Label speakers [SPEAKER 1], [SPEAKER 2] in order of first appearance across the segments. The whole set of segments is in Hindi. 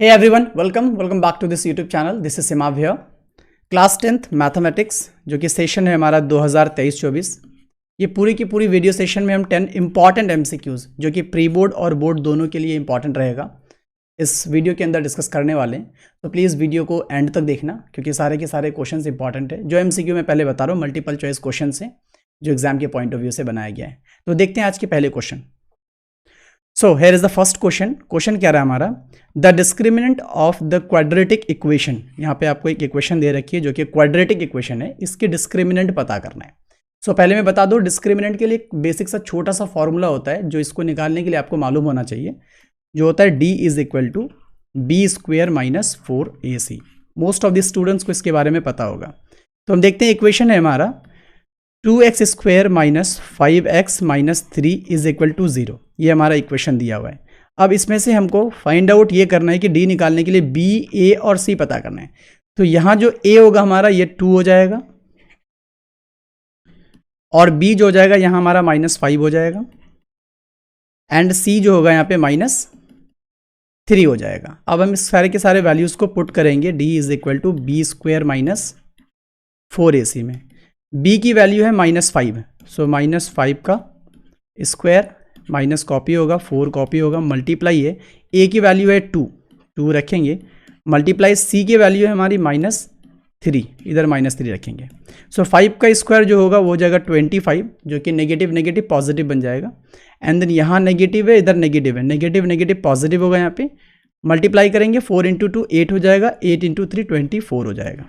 [SPEAKER 1] Hey everyone, welcome back to this YouTube channel. This is Simav here. Class 10th mathematics जो कि सेशन है हमारा 2023-24। ये पूरी की पूरी वीडियो सेशन में हम 10 इंपॉर्टेंट MCQs जो कि प्री बोर्ड और बोर्ड दोनों के लिए इंपॉर्टेंट रहेगा इस वीडियो के अंदर डिस्कस करने वाले हैं। तो प्लीज़ वीडियो को एंड तक देखना क्योंकि सारे के सारे क्वेश्चंस इंपॉर्टेंट है। जो MCQ मैं पहले बता रहा हूँ मल्टीपल चॉइस क्वेश्चन है जो एग्जाम के पॉइंट ऑफ व्यू से बनाया गया है। तो देखते हैं आज के पहले question. So here is the first question क्या रहा है हमारा, the discriminant of the quadratic equation. यहाँ पे आपको एक इक्वेशन दे रखी है जो कि क्वाड्रेटिक इक्वेशन है, इसकी डिस्क्रिमिनेंट पता करना है। सो पहले मैं बता दूं डिस्क्रिमिनेंट के लिए एक बेसिक सा छोटा सा फॉर्मूला होता है जो इसको निकालने के लिए आपको मालूम होना चाहिए, जो होता है d is equal to B square minus 4ac। Most of the students को इसके बारे में पता होगा। तो हम देखते हैं इक्वेशन है हमारा 2x square minus 5x minus 3 is equal to 0। ये हमारा इक्वेशन दिया हुआ है। अब इसमें से हमको फाइंड आउट ये करना है कि d निकालने के लिए b, a और c पता करना है। तो यहाँ जो a होगा हमारा ये 2 हो जाएगा और b जो हो जाएगा यहाँ हमारा -5 हो जाएगा एंड c जो होगा यहाँ पे -3 हो जाएगा। अब हम इस सारे के सारे वैल्यूज़ को पुट करेंगे d is equal to B square minus 4ac में। b की वैल्यू है -5, सो -5 का स्क्वायर माइनस कॉपी होगा 4 कॉपी होगा मल्टीप्लाई है, a की वैल्यू है 2 रखेंगे मल्टीप्लाई c की वैल्यू है हमारी -3, इधर -3 रखेंगे। सो 5 का स्क्वायर जो होगा वो हो जाएगा 25 जो कि नेगेटिव पॉजिटिव बन जाएगा एंड देन यहाँ नेगेटिव है इधर नेगेटिव है, नेगेटिव पॉजिटिव होगा। यहाँ पे मल्टीप्लाई करेंगे 4 × 2 8 हो जाएगा, 8 × 3 24 हो जाएगा।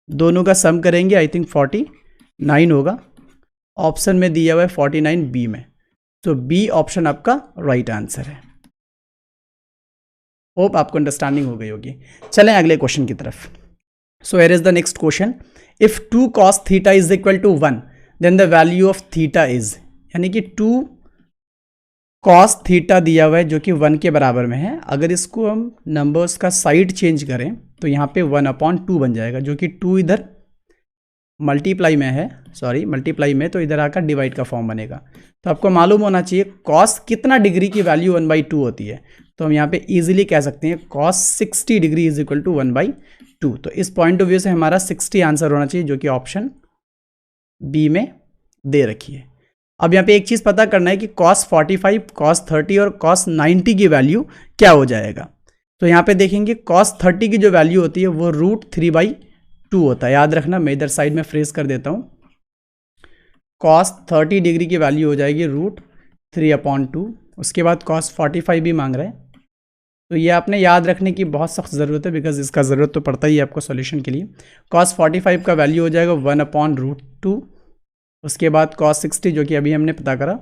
[SPEAKER 1] दोनों का सम करेंगे आई थिंक 49 होगा। ऑप्शन में दिया हुआ है 49 बी में, तो बी ऑप्शन आपका राइट आंसर है। होप आपको अंडरस्टैंडिंग हो गई होगी। चलें अगले क्वेश्चन की तरफ। So here is the next question, if 2 cos theta is equal to 1 then the value of theta is, यानी कि 2 cos थीटा दिया हुआ है जो कि 1 के बराबर में है। अगर इसको हम नंबर्स का साइड चेंज करें तो यहाँ पे 1/2 बन जाएगा, जो कि 2 इधर मल्टीप्लाई में है, मल्टीप्लाई में, तो इधर आकर डिवाइड का फॉर्म बनेगा। तो आपको मालूम होना चाहिए कॉस कितना डिग्री की वैल्यू 1/2 होती है। तो हम यहाँ पे इजीली कह सकते हैं cos 60 degree is equal to 1/2। तो इस पॉइंट ऑफ व्यू से हमारा 60 आंसर होना चाहिए जो कि ऑप्शन बी में दे रखी है। अब यहाँ पे एक चीज़ पता करना है कि कॉस 45, कॉस 30 और कॉस 90 की वैल्यू क्या हो जाएगा। तो यहाँ पे देखेंगे कॉस 30 की जो वैल्यू होती है वो √3/2 होता है। याद रखना, मैं इधर साइड में फ्रेज कर देता हूँ। कॉस 30 डिग्री की वैल्यू हो जाएगी √3/2। उसके बाद कॉस 45 भी मांग रहा है, तो ये आपने याद रखने की बहुत सख्त ज़रूरत है बिकॉज इसका ज़रूरत तो पड़ता ही है आपको सॉल्यूशन के लिए। कॉस 45 का वैल्यू हो जाएगा 1/√2। उसके बाद कॉस 60 जो कि अभी हमने पता करा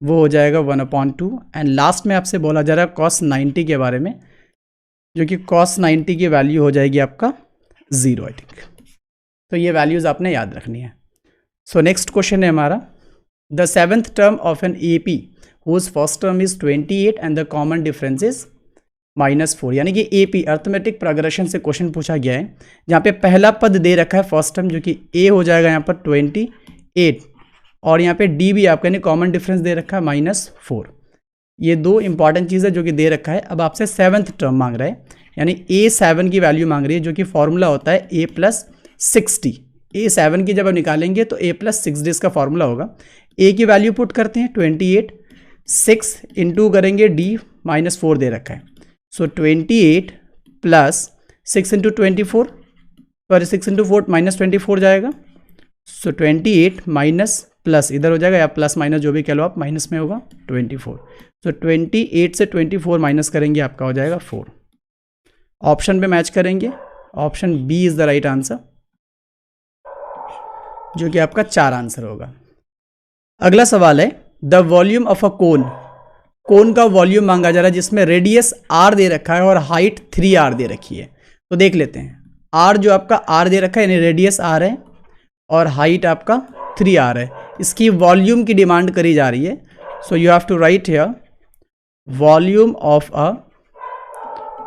[SPEAKER 1] वो हो जाएगा 1/2 एंड लास्ट में आपसे बोला जा रहा है कॉस 90 के बारे में, जो कि कॉस 90 की वैल्यू हो जाएगी आपका 0 आई थिंक। तो ये वैल्यूज़ आपने याद रखनी है। सो नेक्स्ट क्वेश्चन है हमारा, the 7th term of an AP whose first term is 28 and the common difference is -4। यानी कि AP अर्थमेटिक प्रोग्रेशन से क्वेश्चन पूछा गया है जहाँ पे पहला पद दे रखा है फर्स्ट टर्म जो कि A हो जाएगा यहाँ पर 28 और यहाँ पे D भी आपका यानी कॉमन डिफरेंस दे रखा है -4। ये दो इंपॉर्टेंट चीज़ है जो कि दे रखा है। अब आपसे 7th टर्म मांग रहा है यानी A7 की वैल्यू मांग रही है, जो कि फॉर्मूला होता है A + 60। A7 की जब आप निकालेंगे तो A + 60 इसका फॉर्मूला होगा। A की वैल्यू पुट करते हैं 28, 6 इंटू करेंगे D -4 दे रखा है। सो 28 + 6 × 24, सॉरी 6 × 4 -24 जाएगा। सो 28 माइनस प्लस इधर हो जाएगा, या प्लस माइनस जो भी कह लो आप, माइनस में होगा 24। सो 28 से 24 माइनस करेंगे आपका हो जाएगा 4। ऑप्शन पे मैच करेंगे, option B is the right answer, जो कि आपका 4 आंसर होगा। अगला सवाल है, the volume of a cone का वॉल्यूम मांगा जा रहा है जिसमें रेडियस r दे रखा है और हाइट 3r दे रखी है। तो देख लेते हैं, r जो आपका r दे रखा है यानी रेडियस r है और हाइट आपका 3r है। इसकी वॉल्यूम की डिमांड करी जा रही है। So you have to write here volume of a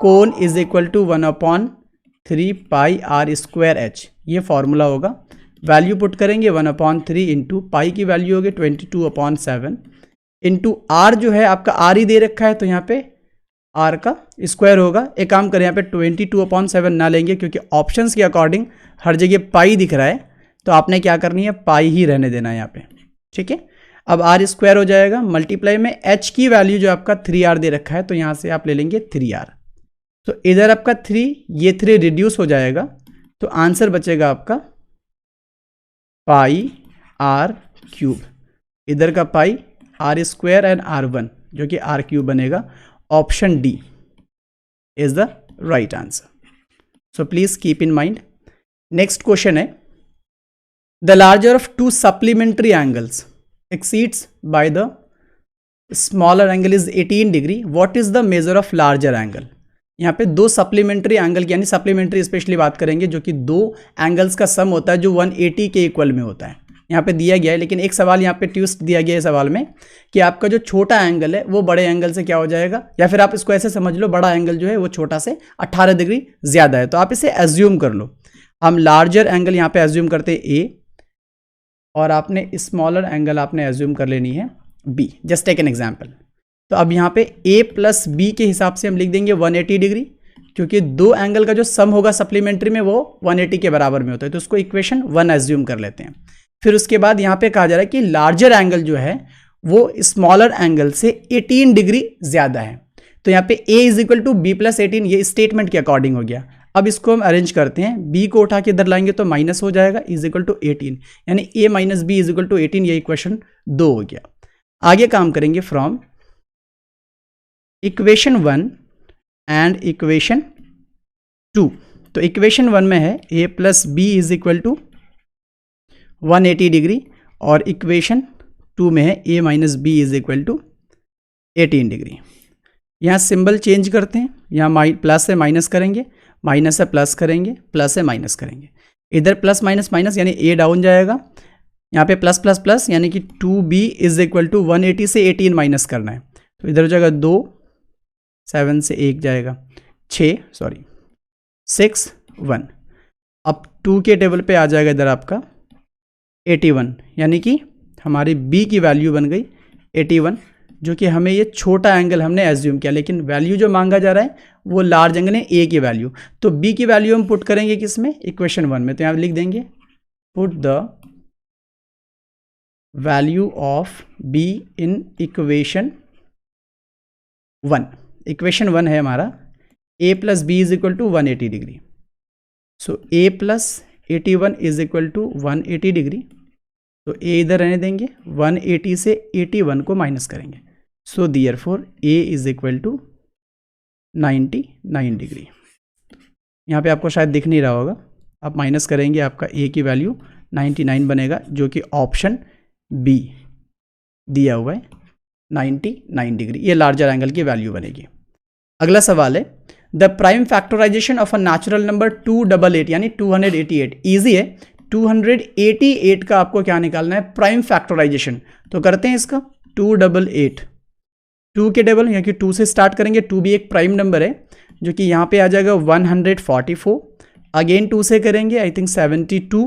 [SPEAKER 1] cone is equal to 1/3 πr²h। ये फॉर्मूला होगा। वैल्यू पुट करेंगे 1/3 इंटू पाई की वैल्यू होगी 22/7 इंटू आर जो है आपका आर ही दे रखा है, तो यहाँ पे आर का स्क्वायर होगा। एक काम करें, यहाँ पे 22/7 ना लेंगे क्योंकि ऑप्शंस के अकॉर्डिंग हर जगह पाई दिख रहा है, तो आपने क्या करनी है, पाई ही रहने देना है यहाँ पे, ठीक है। अब आर स्क्वायर हो जाएगा, मल्टीप्लाई में एच की वैल्यू जो आपका 3r दे रखा है, तो यहाँ से आप ले लेंगे 3r। तो इधर आपका 3, ये 3 रिड्यूस हो जाएगा, तो आंसर बचेगा आपका पाई आर क्यूब। इधर का पाई आर स्क्वायर एंड r1 जो कि r क्यूब बनेगा। Option D is the right answer. So please keep in mind. Next question है, the larger of two supplementary angles exceeds by the smaller angle is 18 degree. What is the measure of larger angle? यहाँ पे दो सप्लीमेंट्री एंगल, यानी सप्लीमेंट्री स्पेशली बात करेंगे, जो कि दो एंगल्स का सम होता है जो 180 के इक्वल में होता है। यहाँ पे दिया गया है, लेकिन एक सवाल यहाँ पे ट्विस्ट दिया गया है सवाल में कि आपका जो छोटा एंगल है वो बड़े एंगल से क्या हो जाएगा, या फिर आप इसको ऐसे समझ लो, बड़ा एंगल जो है वो छोटा से 18 डिग्री ज़्यादा है। तो आप इसे एज्यूम कर लो। हम लार्जर एंगल यहाँ पे एज्यूम करते हैं ए, और आपने स्मॉलर एंगल आपने एज्यूम कर लेनी है B. Just take an example. तो अब यहाँ पे a प्लस बी के हिसाब से हम लिख देंगे 180 डिग्री, क्योंकि दो एंगल का जो सम होगा सप्लीमेंट्री में वो 180 के बराबर में होता है, तो उसको इक्वेशन 1 एज्यूम कर लेते हैं। फिर उसके बाद यहाँ पे कहा जा रहा है कि लार्जर एंगल जो है वो स्मॉलर एंगल से 18 डिग्री ज़्यादा है। तो यहाँ पे a is equal to B plus 18, ये स्टेटमेंट के अकॉर्डिंग हो गया। अब इसको हम अरेंज करते हैं, b को उठा के इधर लाएंगे तो माइनस हो जाएगा, इज इक्वल टू 18, यानी a minus B is equal to 18, ये इक्वेशन 2 हो गया। आगे काम करेंगे फ्रॉम इक्वेशन 1 एंड इक्वेशन 2। तो इक्वेशन 1 में है a plus B is equal to 180 degree, और इक्वेशन 2 में है a minus B is equal to 18 degree. यहाँ सिंबल चेंज करते हैं, यहाँ प्लस से माइनस करेंगे, माइनस से प्लस करेंगे, प्लस से माइनस करेंगे। इधर प्लस माइनस माइनस यानी a डाउन जाएगा, यहाँ पे प्लस प्लस प्लस यानी कि 2b इज इक्वल टू 180 से 18 माइनस करना है। तो इधर हो जाएगा 2, 7 से 1 जाएगा 6, 1। अब 2 के टेबल पे आ जाएगा इधर आपका 81, यानी कि हमारी b की वैल्यू बन गई 81, जो कि हमें ये छोटा एंगल हमने एज्यूम किया, लेकिन वैल्यू जो मांगा जा रहा है वो लार्ज एंगल है a की वैल्यू। तो b की वैल्यू हम पुट करेंगे किस में, इक्वेशन 1 में। तो यहाँ लिख देंगे put the value of b in equation 1। Equation 1 है हमारा a plus B is equal to 180 degree. So a plus 81 is equal to 180 degree. तो a इधर रहने देंगे, 180 से 81 को माइनस करेंगे। So therefore a is equal to 99 degree. यहाँ पे आपको शायद दिख नहीं रहा होगा, आप माइनस करेंगे, आपका a की वैल्यू 99 बनेगा, जो कि ऑप्शन बी दिया हुआ है 99 डिग्री। ये लार्जर एंगल की वैल्यू बनेगी। अगला सवाल है, the prime factorisation of a natural number 288 यानी 288। ईजी है, 288 का आपको क्या निकालना है, प्राइम फैक्टराइजेशन। तो करते हैं इसका 288, 2 के टेबल, यहाँ की 2 से स्टार्ट करेंगे। 2 भी एक प्राइम नंबर है, जो कि यहाँ पे आ जाएगा 144। अगेन 2 से करेंगे, आई थिंक 72,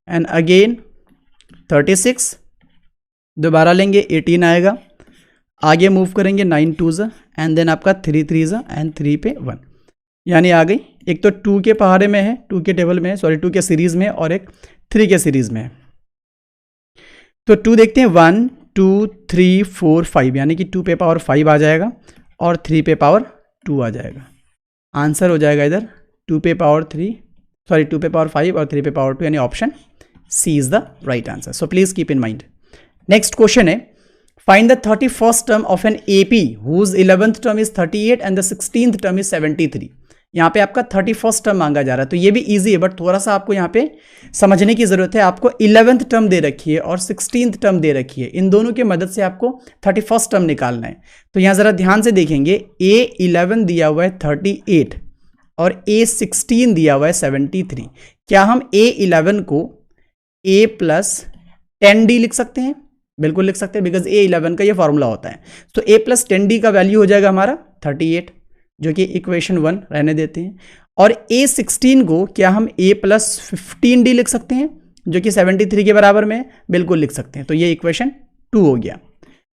[SPEAKER 1] एंड अगेन 36। दोबारा लेंगे 18 आएगा। आगे मूव करेंगे 9 2s एंड देन आपका 3 3s एंड 3 पे 1, यानी आ गई। एक तो 2 के पहाड़े में है, 2 के टेबल में है, सॉरी 2 के सीरीज़ में, और एक 3 के सीरीज़ में है। तो 2 देखते हैं, 1 2 3 4 5, यानी कि 2 पे पावर 5 आ जाएगा और 3 पे पावर 2 आ जाएगा। आंसर हो जाएगा इधर 2 पे पावर 5 और 3 पे पावर 2, यानी option C is the right answer. So please keep in mind. Next question है, find the 31st term of an AP whose 11th term is 38 and the 16th term is 73। यहाँ पे आपका 31st टर्म मांगा जा रहा है, तो ये भी इजी है, बट थोड़ा सा आपको यहाँ पे समझने की जरूरत है। आपको 11th टर्म दे रखी है और 16th टर्म दे रखी है, इन दोनों की मदद से आपको 31st टर्म निकालना है। तो यहाँ जरा ध्यान से देखेंगे, A11 दिया हुआ है 38 और A16 दिया हुआ है 73। क्या हम A11 को A प्लस 10D लिख सकते हैं? बिल्कुल लिख सकते हैं, बिकॉज A11 का ये फॉर्मूला होता है। तो A प्लस 10D का वैल्यू हो जाएगा हमारा 38, जो कि इक्वेशन 1 रहने देते हैं। और A16 को क्या हम A प्लस 15D लिख सकते हैं, जो कि 73 के बराबर में है? बिल्कुल लिख सकते हैं। तो ये इक्वेशन 2 हो गया।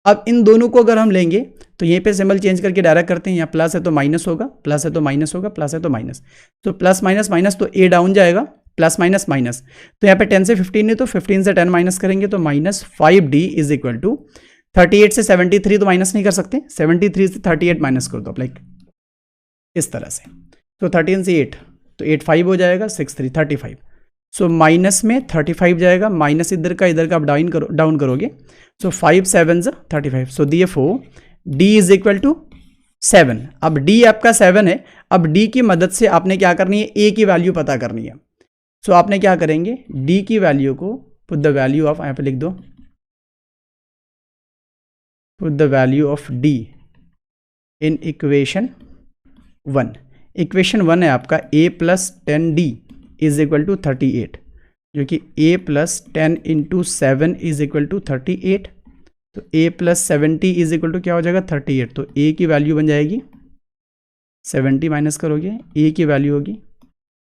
[SPEAKER 1] अब इन दोनों को अगर हम लेंगे तो यहीं पे सिंबल चेंज करके डायरेक्ट करते हैं, यहाँ प्लस है तो माइनस होगा, प्लस है तो माइनस होगा, प्लस है तो माइनस, तो प्लस माइनस माइनस तो ए डाउन जाएगा, प्लस माइनस माइनस, तो यहाँ पे 10 से 15 है तो 15 से 10 माइनस करेंगे तो -5d इज इक्वल टू 38 से 73 तो माइनस नहीं कर सकते, 73 से 38 माइनस कर दो, लाइक इस तरह से, तो 13 से 8 तो 8 5 हो जाएगा, 6 3 35, सो माइनस में 35 जाएगा, माइनस इधर का आप डाउन करोगे, so 5 7 35, so therefore d is equal to 7। अब d आपका 7 है, अब d की मदद से आपने क्या करनी है, a की वैल्यू पता करनी है। सो आपने क्या करेंगे, d की वैल्यू को पुट द वैल्यू ऑफ, यहाँ पे लिख दो, put the value of d in equation 1। Equation 1 है आपका a plus 10d is equal to 38, जो कि a plus 10 into 7 is equal to 38, तो a plus 70 is equal to क्या हो जाएगा 38, तो a की वैल्यू बन जाएगी 70 माइनस करोगे, a की वैल्यू होगी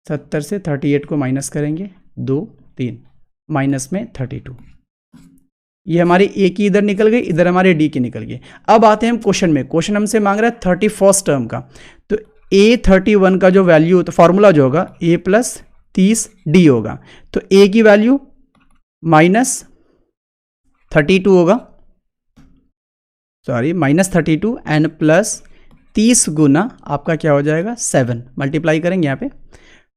[SPEAKER 1] 70 से 38 को माइनस करेंगे 2 3 माइनस में 32, ये हमारी a की इधर निकल गई, इधर हमारे d की निकल गई। अब आते हैं हम क्वेश्चन में, क्वेश्चन हमसे मांग रहा है 31st टर्म का, तो a31 का जो वैल्यू, तो फॉर्मूला जो होगा a प्लस 30d होगा, तो a की वैल्यू -32 होगा, सॉरी -32 एंड प्लस 30 गुना आपका क्या हो जाएगा 7, मल्टीप्लाई करेंगे यहाँ पे,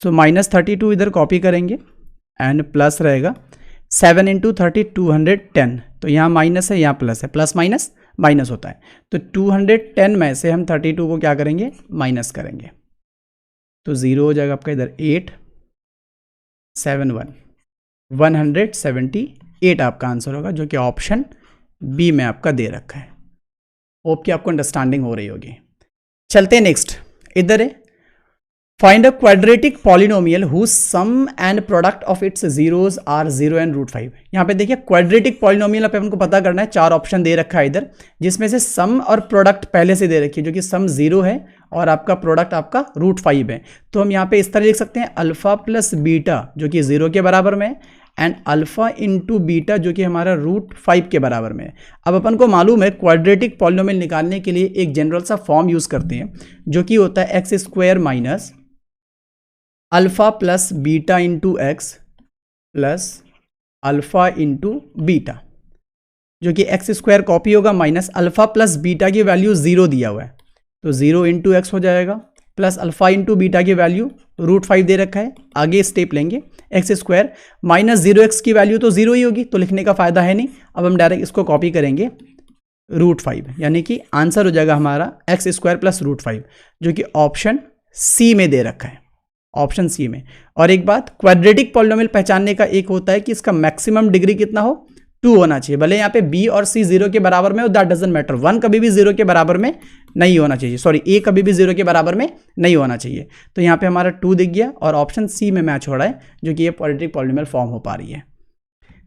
[SPEAKER 1] तो -32 इधर कॉपी करेंगे एंड प्लस रहेगा 7 इंटू 30 210, तो यहाँ माइनस है यहाँ प्लस है, प्लस माइनस माइनस होता है, तो 210 में से हम 32 को क्या करेंगे माइनस करेंगे, तो 0 हो जाएगा आपका इधर 8 7 1 178 आपका आंसर होगा, जो कि ऑप्शन बी में आपका दे रखा है। होप कि आपको अंडरस्टैंडिंग हो रही होगी। चलते हैं नेक्स्ट, इधर है find a quadratic polynomial whose sum and product of its zeros are 0 and √5। यहाँ पे देखिए क्वाड्रेटिक पॉलिनोमियल पे हमको पता करना है, 4 ऑप्शन दे रखा है इधर, जिसमें से सम और प्रोडक्ट पहले से दे रखी है, जो कि सम 0 है और आपका प्रोडक्ट आपका √5 है। तो हम यहाँ पे इस तरह लिख सकते हैं अल्फा प्लस बीटा जो कि 0 के बराबर में है, एंड अल्फा इंटू बीटा जो कि हमारा √5 के बराबर में है। अब अपन को मालूम है क्वाड्रेटिक पॉलिनोमियल निकालने के लिए एक जनरल सा फॉर्म यूज करते हैं, जो कि होता है x² minus alpha plus beta into x plus alpha into beta, जो कि x² कॉपी होगा माइनस अल्फा प्लस बीटा की वैल्यू 0 दिया हुआ है, तो 0 इंटू एक्स हो जाएगा, प्लस अल्फा इंटू बीटा की वैल्यू √5 दे रखा है। आगे स्टेप लेंगे, x² माइनस 0x की वैल्यू तो 0 ही होगी, तो लिखने का फायदा है नहीं। अब हम डायरेक्ट इसको कॉपी करेंगे √5, यानी कि आंसर हो जाएगा हमारा x² प्लस √5, जो कि ऑप्शन सी में दे रखा है, ऑप्शन सी में। और एक बात, क्वाड्रेटिक पॉलिनोमियल पहचानने का एक होता है कि इसका मैक्सिमम डिग्री कितना हो, 2 होना चाहिए, भले यहाँ पे b और c 0 के बराबर में हो, दैट डजंट मैटर। 1 कभी भी 0 के बराबर में नहीं होना चाहिए, सॉरी a कभी भी 0 के बराबर में नहीं होना चाहिए। तो यहाँ पे हमारा 2 दिख गया और ऑप्शन सी में मैच हो रहा है, जो कि ये क्वाड्रेटिक पॉलिनोमियल फॉर्म हो पा रही है।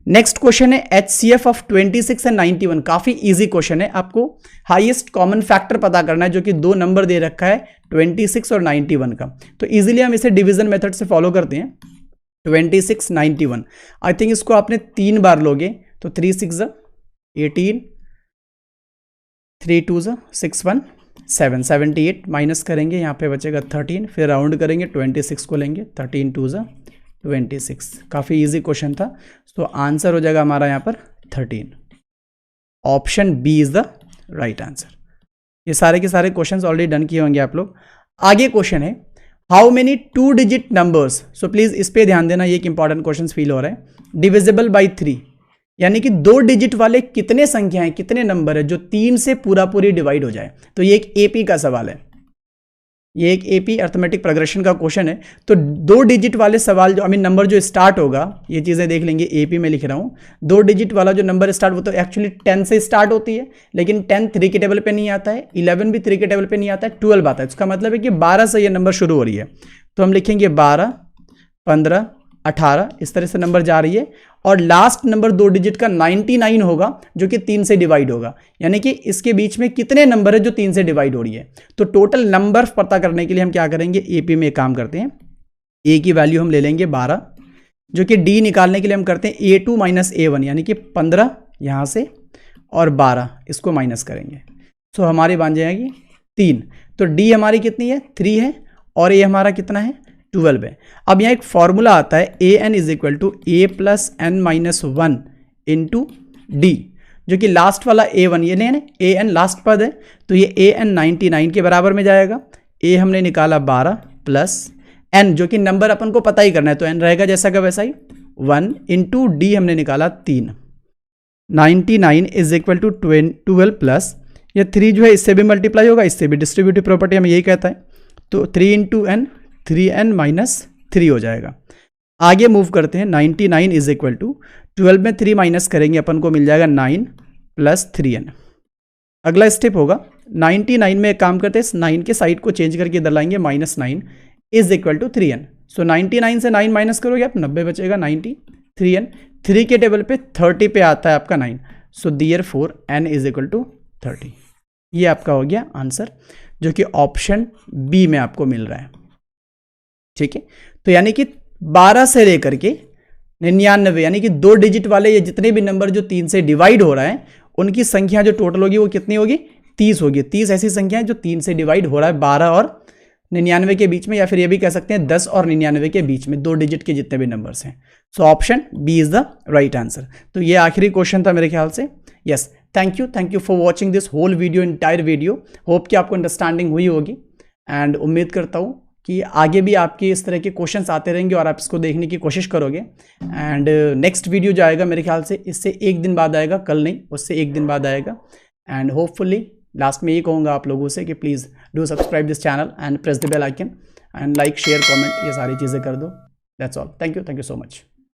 [SPEAKER 1] नेक्स्ट क्वेश्चन है HCF ऑफ 26 एंड 91। काफी इजी क्वेश्चन है, आपको हाईएस्ट कॉमन फैक्टर पता करना है, जो कि 2 नंबर दे रखा है 26 और 91 का। तो इजीली हम इसे डिवीजन मेथड से फॉलो करते हैं। 26 91, आई थिंक इसको आपने 3 बार लोगे तो 3 6 18, 3 2 6 1 7 78 माइनस करेंगे, यहाँ पे बचेगा 13, फिर राउंड करेंगे 26 को लेंगे, 13 2 26। काफ़ी इजी क्वेश्चन था, तो आंसर हो जाएगा हमारा यहाँ पर 13। Option B is the right answer. ये सारे के सारे क्वेश्चंस ऑलरेडी डन किए होंगे आप लोग। आगे क्वेश्चन है how many 2 digit numbers, so please इस पे ध्यान देना, ये एक इंपॉर्टेंट क्वेश्चन फील हो रहा है, डिविजिबल बाई 3, यानी कि 2 डिजिट वाले कितने संख्या हैं, कितने नंबर है जो 3 से पूरी डिवाइड हो जाए। तो ये एक एपी का सवाल है, ये एक एपी अर्थमेटिक प्रोग्रेशन का क्वेश्चन है। तो 2 डिजिट वाले सवाल जो नंबर जो स्टार्ट होगा, ये चीज़ें देख लेंगे, एपी में लिख रहा हूँ। 2 डिजिट वाला जो नंबर स्टार्ट वो तो एक्चुअली 10 से स्टार्ट होती है, लेकिन 10 3 के टेबल पे नहीं आता है, 11 भी 3 के टेबल पे नहीं आता है, 12 आता है। इसका मतलब है कि 12 से ये नंबर शुरू हो रही है, तो हम लिखेंगे 12 15 18, इस तरह से नंबर जा रही है। और लास्ट नंबर 2 डिजिट का 99 होगा, जो कि 3 से डिवाइड होगा, यानी कि इसके बीच में कितने नंबर है जो 3 से डिवाइड हो रही है। तो टोटल नंबर पता करने के लिए हम क्या करेंगे, एपी में काम करते हैं। ए की वैल्यू हम ले लेंगे 12, जो कि डी निकालने के लिए हम करते हैं A2 - A1, यानी कि 15 यहाँ से और 12 इसको माइनस करेंगे, तो हमारी बन जाएगी 3। तो डी हमारी कितनी है 3 है और ए हमारा कितना है 12 है। अब यहाँ एक फॉर्मूला आता है A N is equal to A plus N minus 1 into D, जो कि लास्ट वाला A1 ये नहीं ए एन लास्ट पद है, तो ये ए एन 99 के बराबर में जाएगा। ए हमने निकाला 12 प्लस एन जो कि नंबर अपन को पता ही करना है, तो एन रहेगा जैसा का वैसा ही 1 इंटू डी हमने निकाला 3। 99 इज इक्वल टू 12 प्लस ये 3 जो है इससे भी मल्टीप्लाई होगा, इससे भी डिस्ट्रीब्यूटिव प्रॉपर्टी हमें यही कहता है, तो 3 इंटू एन 3n माइनस 3 हो जाएगा। आगे मूव करते हैं, 99 इज इक्वल टू 12 में 3 माइनस करेंगे अपन को मिल जाएगा 9 प्लस 3n। अगला स्टेप होगा 99 में एक काम करते हैं, 9 के साइड को चेंज करके इधर लाएंगे -9 इज इक्वल टू 3n। सो 99 से 9 माइनस करोगे आप 90 बचेगा 90 3n, 3 के टेबल पे 30 पे आता है आपका 9, so therefore n is equal to 30। ये आपका हो गया आंसर जो कि ऑप्शन बी में आपको मिल रहा है। ठीक है, तो यानी कि 12 से लेकर के 99 यानी कि 2 डिजिट वाले ये जितने भी नंबर जो 3 से डिवाइड हो रहा है उनकी संख्या जो टोटल होगी वो कितनी होगी 30 होगी। 30 ऐसी संख्या है जो 3 से डिवाइड हो रहा है 12 और 99 के बीच में, या फिर ये भी कह सकते हैं 10 और 99 के बीच में 2 डिजिट के जितने भी नंबर्स हैं। So option B is the right answer. तो ये आखिरी क्वेश्चन था मेरे ख्याल से। Yes, thank you for watching this whole video, entire video. Hope कि आपको अंडरस्टैंडिंग हुई होगी एंड उम्मीद करता हूँ कि आगे भी आपके इस तरह के क्वेश्चंस आते रहेंगे और आप इसको देखने की कोशिश करोगे। एंड नेक्स्ट वीडियो जो आएगा मेरे ख्याल से इससे एक दिन बाद आएगा, कल नहीं, उससे एक दिन बाद आएगा। एंड होपफुली लास्ट में ये कहूँगा आप लोगों से कि please do subscribe this channel and press the bell icon and like share comment ये सारी चीज़ें कर दो। That's all. Thank you so much.